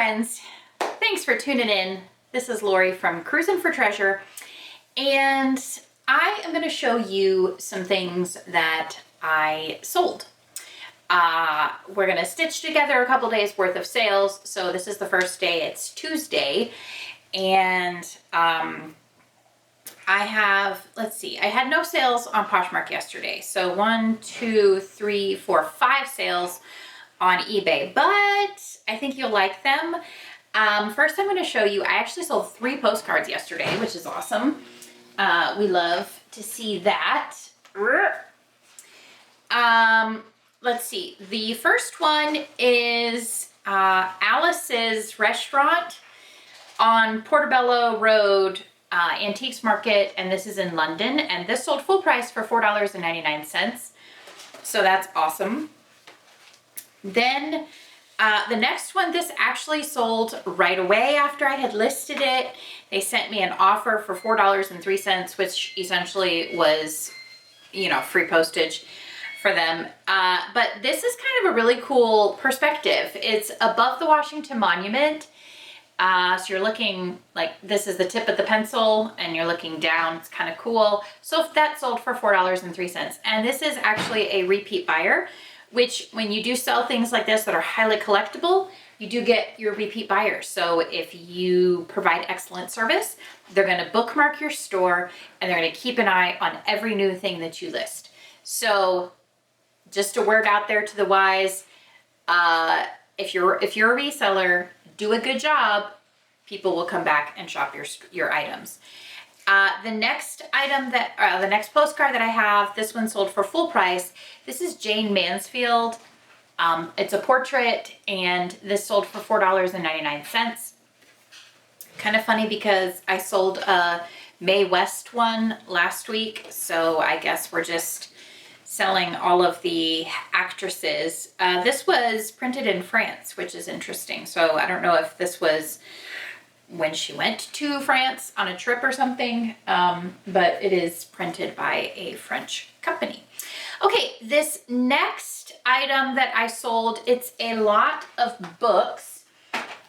friends, thanks for tuning in. This is Lori from Cruising for Treasure, and I am going to show you some things that I sold. We're going to stitch together a couple days worth of sales. So this is the first day, it's Tuesday, and I have, let's see, I had no sales on Poshmark yesterday. So 1, 2, 3, 4, 5 sales on eBay, but I think you'll like them. First I'm going to show you, I actually sold 3 postcards yesterday, which is awesome. We love to see that. Let's see, the first one is Alice's Restaurant on Portobello Road, Antiques Market, and this is in London, and this sold full price for $4.99, so that's awesome. Then the next one, this actually sold right away after I had listed it. They sent me an offer for $4.03, which essentially was, you know, free postage for them. But this is kind of a really cool perspective. It's above the Washington Monument. So you're looking like this is the tip of the pencil and you're looking down. It's kind of cool. So that sold for $4.03. And this is actually a repeat buyer, which when you do sell things like this that are highly collectible, you do get your repeat buyers. So if you provide excellent service, they're going to bookmark your store and they're going to keep an eye on every new thing that you list. So just a word out there to the wise, if you're a reseller, do a good job, people will come back and shop your items. The next item the next postcard that I have, this one sold for full price. This is Jane Mansfield. It's a portrait, and this sold for $4.99. Kind of funny because I sold a Mae West one last week, so I guess we're just selling all of the actresses. This was printed in France, which is interesting. So I don't know if this was when she went to France on a trip or something, but it is printed by a French company. Okay, this next item that I sold, it's a lot of books,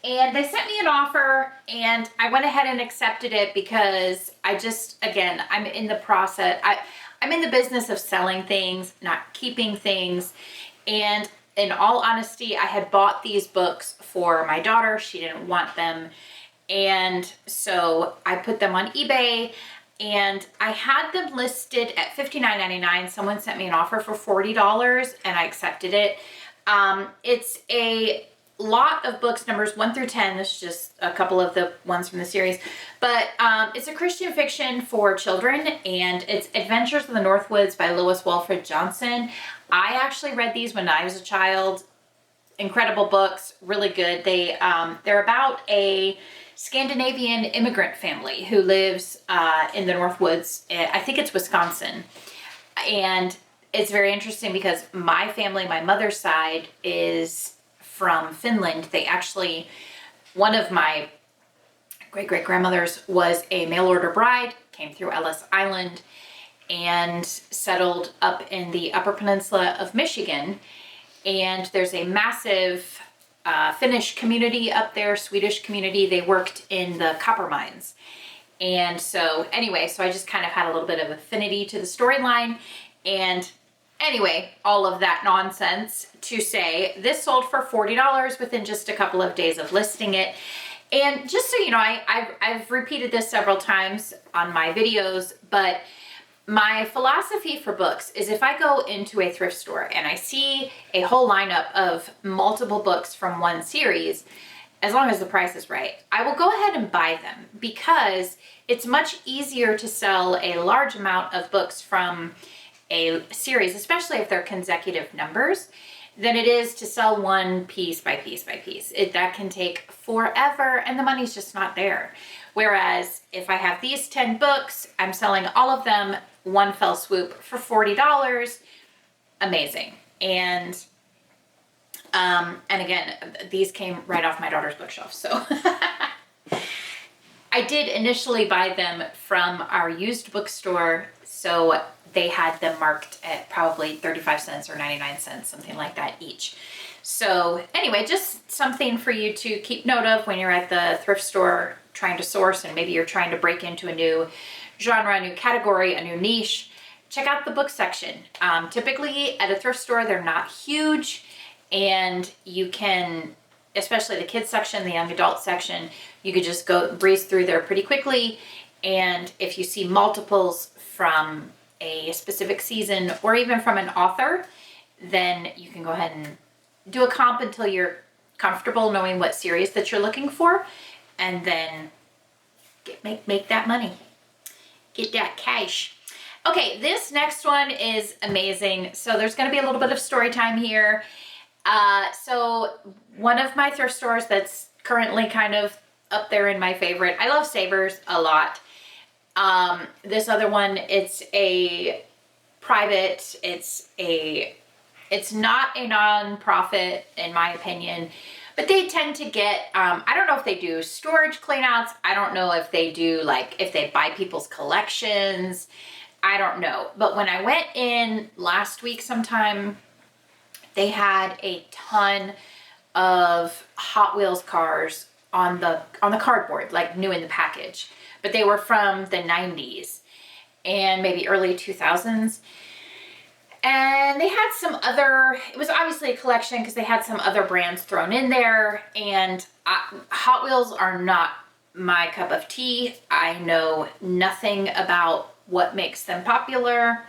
and they sent me an offer and I went ahead and accepted it because I just, again, I'm in the process, I'm in the business of selling things, not keeping things. And in all honesty, I had bought these books for my daughter. She didn't want them. And so I put them on eBay and I had them listed at $59.99. Someone sent me an offer for $40 and I accepted it. It's a lot of books, numbers 1 through 10. This is just a couple of the ones from the series, but it's a Christian fiction for children, and it's Adventures of the Northwoods by Lois Walford Johnson. I actually read these when I was a child. Incredible books, really good. They're about a Scandinavian immigrant family who lives in the Northwoods. I think it's Wisconsin, and it's very interesting because my family, my mother's side, is from Finland. They actually, one of my great-great-grandmothers was a mail-order bride, came through Ellis Island, and settled up in the Upper Peninsula of Michigan. And there's a massive Finnish community up there, Swedish community. They worked in the copper mines. And so anyway, so I just kind of had a little bit of affinity to the storyline. And anyway, all of that nonsense to say, this sold for $40 within just a couple of days of listing it. And just so you know, I've repeated this several times on my videos, but my philosophy for books is if I go into a thrift store and I see a whole lineup of multiple books from one series, as long as the price is right, I will go ahead and buy them because it's much easier to sell a large amount of books from a series, especially if they're consecutive numbers, than it is to sell one piece by piece by piece. That can take forever and the money's just not there. Whereas if I have these 10 books, I'm selling all of them one fell swoop for $40. Amazing. And again, these came right off my daughter's bookshelf. So I did initially buy them from our used bookstore. So they had them marked at probably 35 cents or 99 cents, something like that each. So anyway, just something for you to keep note of when you're at the thrift store trying to source, and maybe you're trying to break into a new genre, a new category, a new niche. Check out the book section. Typically at a thrift store, they're not huge, and you can, especially the kids section, the young adult section, you could just go breeze through there pretty quickly. And if you see multiples from a specific season or even from an author, then you can go ahead and do a comp until you're comfortable knowing what series that you're looking for, and then make that money, get that cash. Okay, this next one is amazing. So there's going to be a little bit of story time here. So one of my thrift stores that's currently kind of up there in my favorite. I love Savers a lot. This other one, it's a private, it's not a non-profit in my opinion, but they tend to get, I don't know if they do storage cleanouts. I don't know if they do, like, if they buy people's collections. I don't know. But when I went in last week sometime, they had a ton of Hot Wheels cars on the cardboard, like new in the package. But they were from the 90s and maybe early 2000s. And they had some other, it was obviously a collection because they had some other brands thrown in there. And Hot Wheels are not my cup of tea. I know nothing about what makes them popular.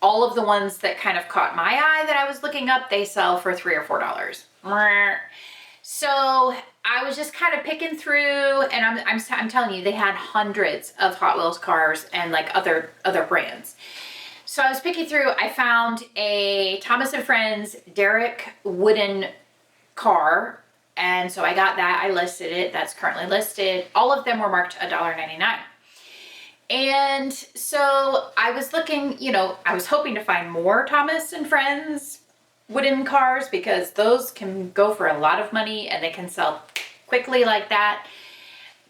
All of the ones that kind of caught my eye that I was looking up, they sell for $3 or $4. So I was just kind of picking through, and I'm telling you, they had hundreds of Hot Wheels cars and like other brands. So I was picking through, I found a Thomas & Friends Derek wooden car, and so I got that, I listed it, that's currently listed. All of them were marked $1.99. And so I was looking, you know, I was hoping to find more Thomas & Friends wooden cars because those can go for a lot of money and they can sell quickly like that.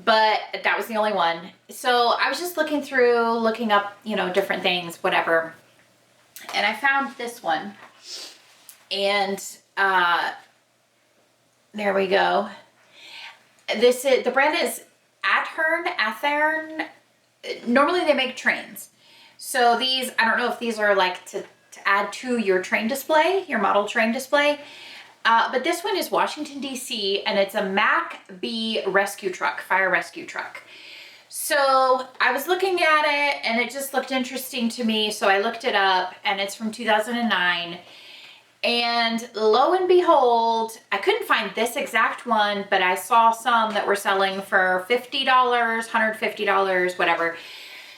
But that was the only one. So I was just looking through, looking up, you know, different things, whatever. And I found this one. And there we go. The brand is Athearn. Normally they make trains. So these, I don't know if these are like to add to your train display, your model train display. But this one is Washington, D.C., and it's a Mack B rescue truck, fire rescue truck. So I was looking at it, and it just looked interesting to me, so I looked it up, and it's from 2009. And lo and behold, I couldn't find this exact one, but I saw some that were selling for $50, $150, whatever.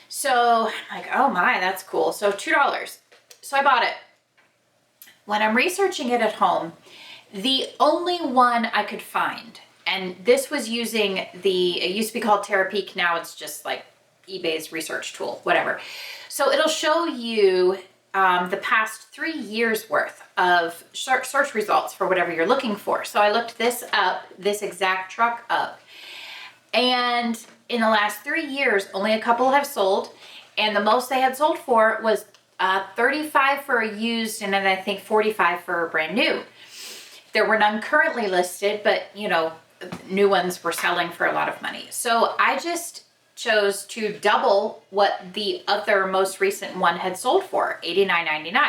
So I'm like, oh my, that's cool. So $2. So I bought it. When I'm researching it at home, the only one I could find, and this was using it used to be called Terapeak, now it's just like eBay's research tool, whatever. So it'll show you the past 3 years worth of search results for whatever you're looking for. So I looked this up, this exact truck up, and in the last 3 years, only a couple have sold, and the most they had sold for was $35 for a used, and then I think $45 for a brand new. There were none currently listed, but you know, new ones were selling for a lot of money. So I just chose to double what the other most recent one had sold for, $89.99.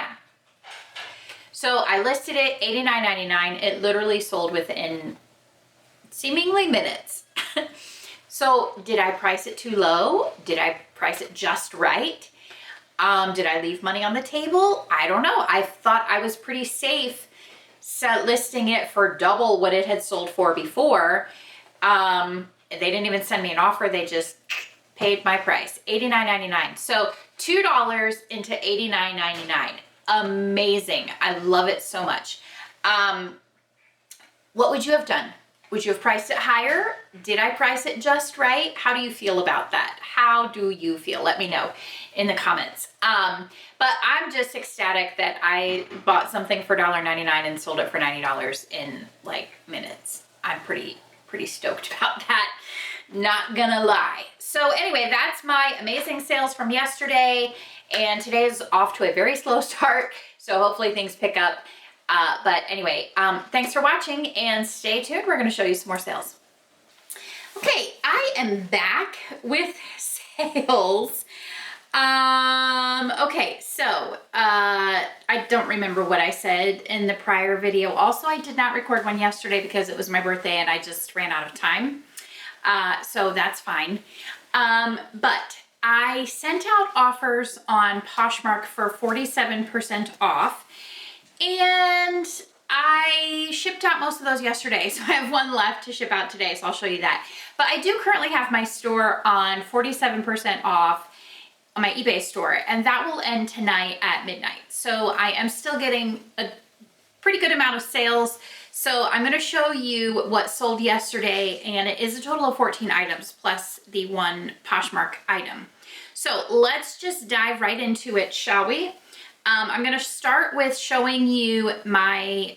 So I listed it $89.99. It literally sold within seemingly minutes. So did I price it too low? Did I price it just right? Did I leave money on the table? I don't know. I thought I was pretty safe listing it for double what it had sold for before. They didn't even send me an offer. They just paid my price, $89.99. So $2 into $89.99. Amazing. I love it so much. What would you have done? Would you have priced it higher? Did I price it just right? How do you feel about that? How do you feel? Let me know in the comments. But I'm just ecstatic that I bought something for $1.99 and sold it for $90 in like minutes. I'm pretty stoked about that. Not gonna lie. So anyway, that's my amazing sales from yesterday. And today is off to a very slow start. So hopefully things pick up. But anyway, thanks for watching and stay tuned. We're going to show you some more sales. Okay, I am back with sales. Okay, so I don't remember what I said in the prior video. Also, I did not record one yesterday because it was my birthday and I just ran out of time. So that's fine. But I sent out offers on Poshmark for 47% off, and I shipped out most of those yesterday, so I have one left to ship out today, so I'll show you that. But I do currently have my store on 47% off on my eBay store, and that will end tonight at midnight. So I am still getting a pretty good amount of sales. So I'm going to show you what sold yesterday, and it is a total of 14 items plus the one Poshmark item. So let's just dive right into it, shall we? I'm going to start with showing you my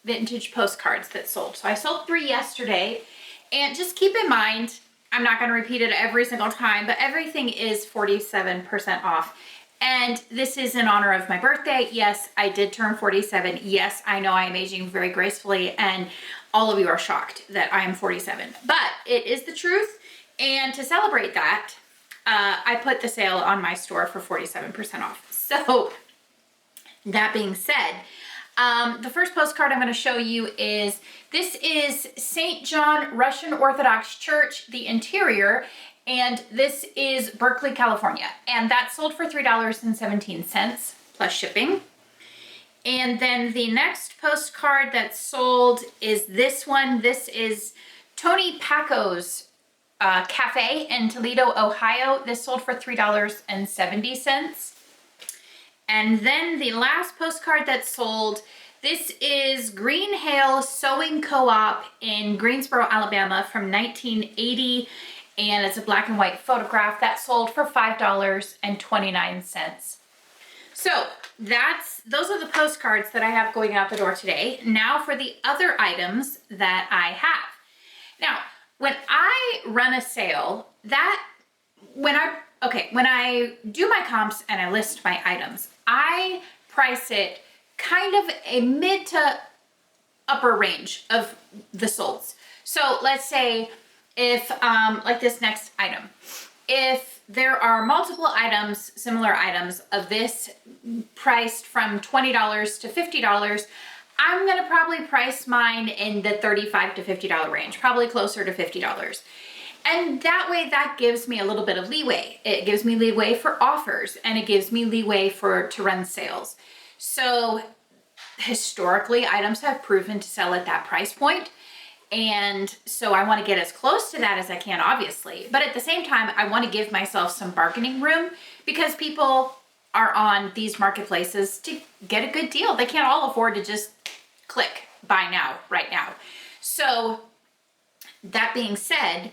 vintage postcards that sold. So I sold 3 yesterday, and just keep in mind, I'm not going to repeat it every single time, but everything is 47% off. And this is in honor of my birthday. Yes, I did turn 47. Yes, I know I am aging very gracefully, and all of you are shocked that I am 47. But it is the truth, and to celebrate that, I put the sale on my store for 47% off. So that being said, the first postcard I'm going to show you is, this is St. John Russian Orthodox Church, the interior, and this is Berkeley, California. And that sold for $3.17 plus shipping. And then the next postcard that sold is this one. This is Tony Paco's Cafe in Toledo, Ohio. This sold for $3.70. And then the last postcard that sold, this is Green Hale Sewing Co-op in Greensboro, Alabama from 1980. And it's a black and white photograph that sold for $5.29. So those are the postcards that I have going out the door today. Now for the other items that I have. Now, when I run a sale, when I do my comps and I list my items, I price it kind of a mid to upper range of the solds. So let's say, if, like this next item, if there are multiple items, similar items of this priced from $20 to $50, I'm gonna probably price mine in the $35 to $50 range, probably closer to $50. And that way, that gives me a little bit of leeway. It gives me leeway for offers, and it gives me leeway to run sales. So historically, items have proven to sell at that price point. And so I want to get as close to that as I can, obviously. But at the same time, I want to give myself some bargaining room, because people are on these marketplaces to get a good deal. They can't all afford to just click buy now, right now. So that being said,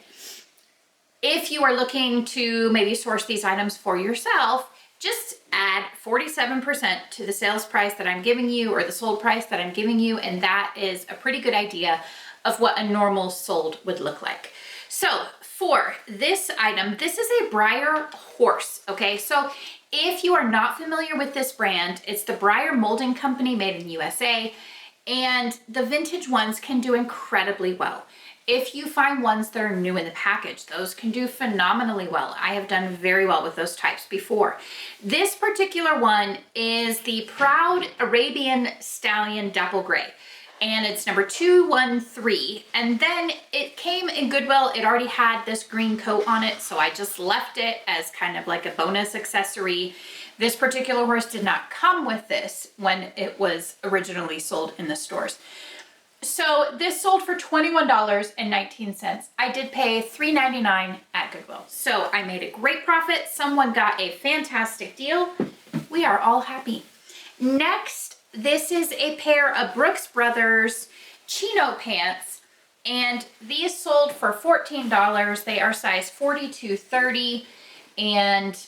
if you are looking to maybe source these items for yourself, just add 47% to the sales price that I'm giving you, or the sold price that I'm giving you, and that is a pretty good idea of what a normal sold would look like. So for this item, this is a Breyer horse, okay? So if you are not familiar with this brand, it's the Breyer Molding Company, made in USA, and the vintage ones can do incredibly well. If you find ones that are new in the package, those can do phenomenally well. I have done very well with those types before. This particular one is the Proud Arabian Stallion Dapple Gray, and it's number 213. And then it came in Goodwill. It already had this green coat on it, so I just left it as kind of like a bonus accessory. This particular horse did not come with this when it was originally sold in the stores. So this sold for $21.19. I did pay $3.99 at Goodwill. So I made a great profit. Someone got a fantastic deal. We are all happy. Next, this is a pair of Brooks Brothers chino pants, and these sold for $14. They are size 42-30, and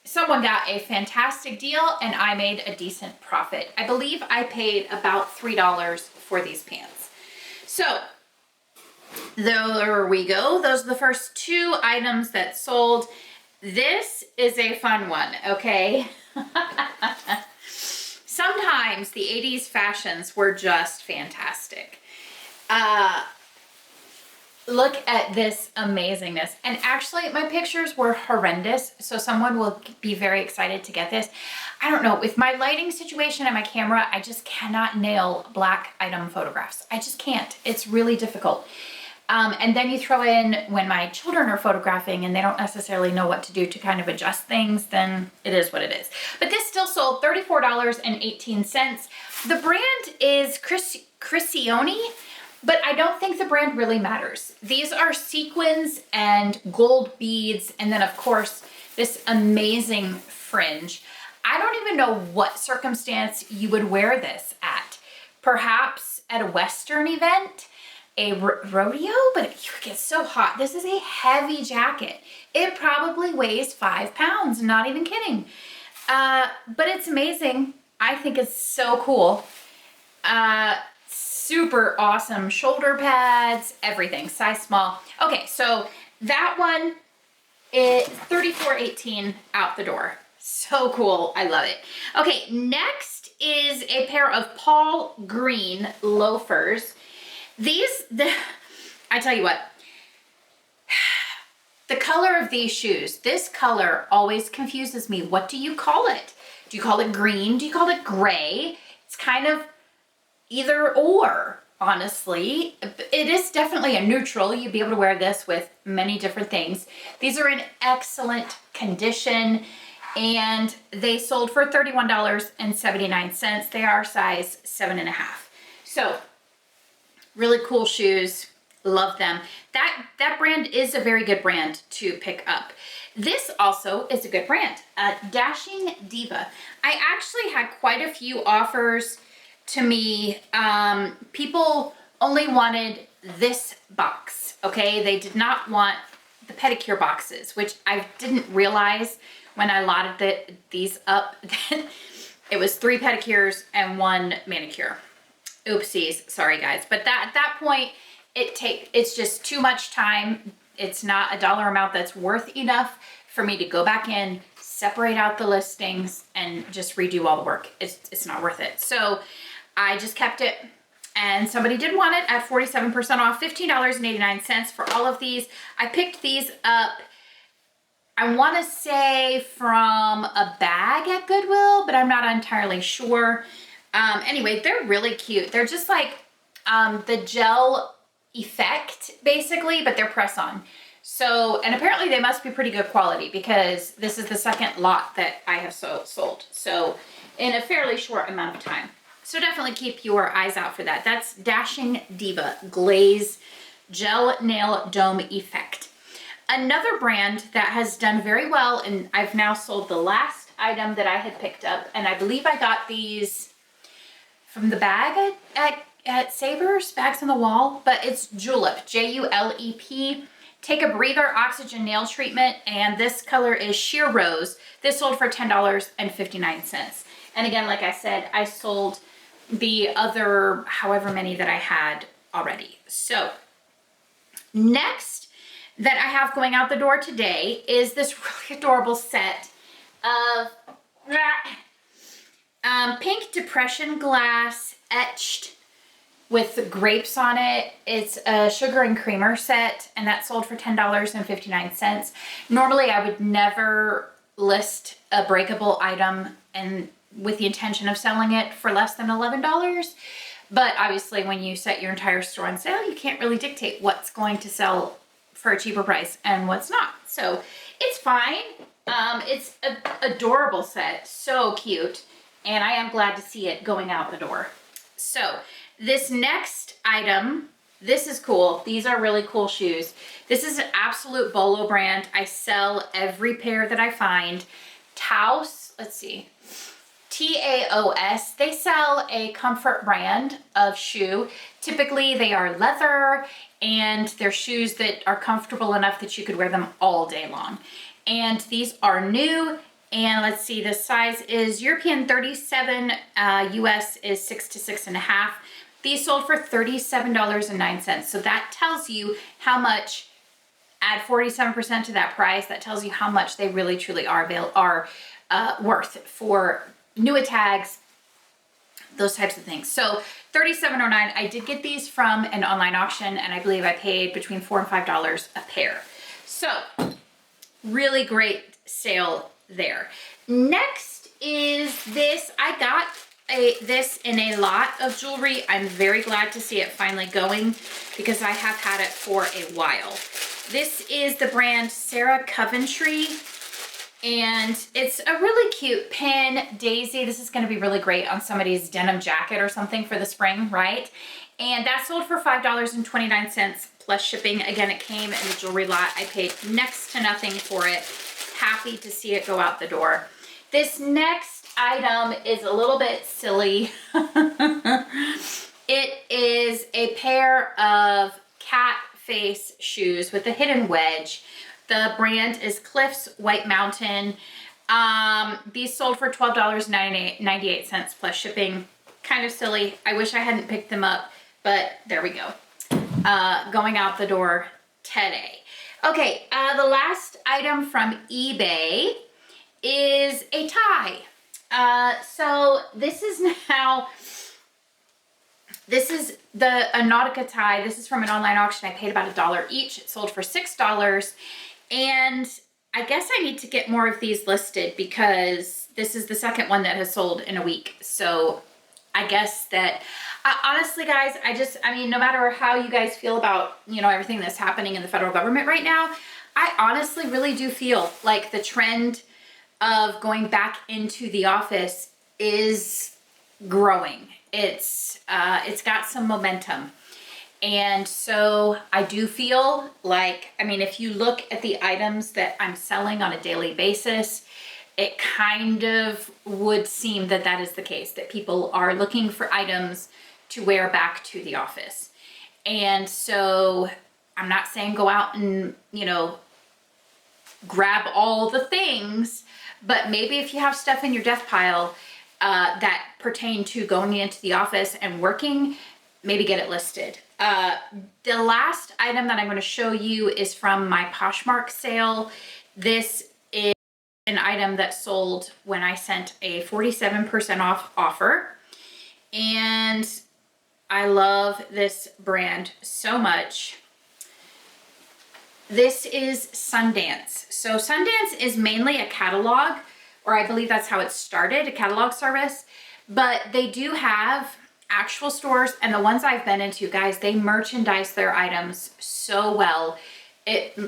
someone got a fantastic deal, and I made a decent profit. I believe I paid about $3 for these pants. So there we go. Those are the first 2 items that sold. This is a fun one, okay? sometimes the 80s fashions were just fantastic. Look at this amazingness. And actually my pictures were horrendous, so someone will be very excited to get this. I don't know, with my lighting situation and my camera, I just cannot nail black item photographs. I just can't. It's really difficult. And then you throw in when my children are photographing and they don't necessarily know what to do to kind of adjust things, then it is what it is. But this still sold $34.18. The brand is Crisione, but I don't think the brand really matters. These are sequins and gold beads, and then of course, this amazing fringe. I don't even know what circumstance you would wear this at. Perhaps at a Western event, a rodeo, but it gets so hot. This is a heavy jacket. It probably weighs 5 pounds, not even kidding. But it's amazing. I think it's so cool. Super awesome shoulder pads, everything, size small. Okay, so that one is $34.18 out the door. So cool, I love it. Okay, next is a pair of Paul Green loafers. I tell you what, the color of these shoes, this color always confuses me. What do you call it? Do you call it green? Do you call it gray? It's kind of either or, honestly. It is definitely a neutral. You'd be able to wear this with many different things. These are in excellent condition and they sold for $31.79. They are size 7.5. So really cool shoes, love them. That brand is a very good brand to pick up. This also is a good brand, Dashing Diva. I actually had quite a few offers to me. People only wanted this box, okay? They did not want the pedicure boxes, which I didn't realize when I lotted these up that it was 3 pedicures and 1 manicure. Oopsies, sorry guys. But at that point, it's just too much time. It's not a dollar amount that's worth enough for me to go back in, separate out the listings, and just redo all the work. It's not worth it. So I just kept it, and somebody did want it at 47% off, $15.89 for all of these. I picked these up, I want to say from a bag at Goodwill, but I'm not entirely sure. Anyway, they're really cute. They're just like the gel effect, basically, but they're press-on. So, and apparently they must be pretty good quality because this is the second lot that I have sold. So, in a fairly short amount of time. So definitely keep your eyes out for that. That's Dashing Diva Glaze Gel Nail Dome Effect. Another brand that has done very well, and I've now sold the last item that I had picked up, and I believe I got these from the bag at Savers, Bags on the Wall, but it's Julep, J-U-L-E-P. Take a Breather Oxygen Nail Treatment, and this color is Sheer Rose. This sold for $10.59. And again, like I said, I sold the other however many that I had already. So next that I have going out the door today is this really adorable set of pink depression glass etched with grapes on it. It's a sugar and creamer set, and that sold for $10.59. Normally I would never list a breakable item and with the intention of selling it for less than $11. But obviously when you set your entire store on sale, you can't really dictate what's going to sell for a cheaper price and what's not. So it's fine. It's an adorable set, so cute. And I am glad to see it going out the door. So this next item, this is cool. These are really cool shoes. This is an absolute Bolo brand. I sell every pair that I find. Taos, let's see, T-A-O-S. They sell a comfort brand of shoe. Typically they are leather and they're shoes that are comfortable enough that you could wear them all day long. And these are new. And let's see, the size is European 37, US is 6 to 6.5. These sold for $37.09. So that tells you how much, add 47% to that price, that tells you how much they really truly are worth for new tags, those types of things. So $37.09. I did get these from an online auction, and I believe I paid between $4 and $5 a pair. So really great sale there. Next is this. I got this in a lot of jewelry. I'm very glad to see it finally going because I have had it for a while. This is the brand Sarah Coventry, and it's a really cute pin daisy. This is going to be really great on somebody's denim jacket or something for the spring, right? And that sold for $5.29 plus shipping. Again, it came in the jewelry lot. I paid next to nothing for it. Happy to see it go out the door. This next item is a little bit silly. It is a pair of cat face shoes with a hidden wedge. The brand is Cliff's White Mountain. These sold for $12.98 plus shipping. Kind of silly. I wish I hadn't picked them up, but there we go. Going out the door today. Okay, the last item from eBay is a tie. So this is now, this is a Nautica tie. This is from an online auction. I paid about $1 each. It sold for $6. And I guess I need to get more of these listed because this is the second one that has sold in a week. So I guess that, honestly guys, I mean, no matter how you guys feel about, you know, everything that's happening in the federal government right now, I honestly really do feel like the trend of going back into the office is growing. It's got some momentum. And so I do feel like, I mean, if you look at the items that I'm selling on a daily basis, it kind of would seem that that is the case, that people are looking for items to wear back to the office. And so I'm not saying go out and, you know, grab all the things, but maybe if you have stuff in your death pile that pertain to going into the office and working, maybe get it listed. The last item that I'm going to show you is from my Poshmark sale. This is an item that sold when I sent a 47% off offer. And I love this brand so much. This is Sundance. So Sundance is mainly a catalog, or I believe that's how it started, a catalog service. But they do have actual stores, and the ones I've been into, guys, they merchandise their items so well.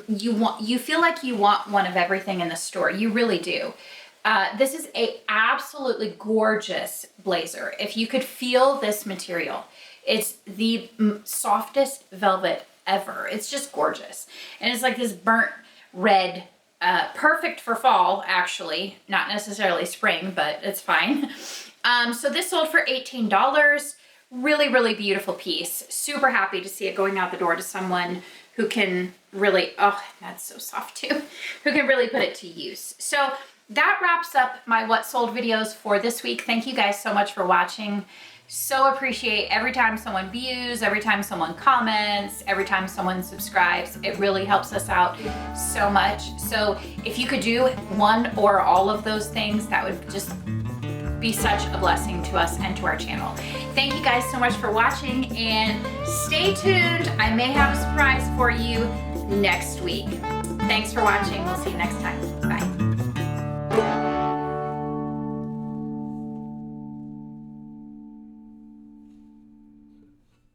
You feel like you want one of everything in the store. You really do. This is a absolutely gorgeous blazer. If you could feel this material, it's the softest velvet ever. It's just gorgeous. And it's like this burnt red, perfect for fall, actually, not necessarily spring, but it's fine. So this sold for $18. Really, really beautiful piece. Super happy to see it going out the door to someone who can really, oh, that's so soft too, who can really put it to use. So that wraps up my what sold videos for this week. Thank you guys so much for watching. So appreciate every time someone views, every time someone comments, every time someone subscribes. It really helps us out so much. So if you could do one or all of those things, that would just be such a blessing to us and to our channel. Thank you guys so much for watching, and stay tuned. I may have a surprise for you next week. Thanks for watching. We'll see you next time.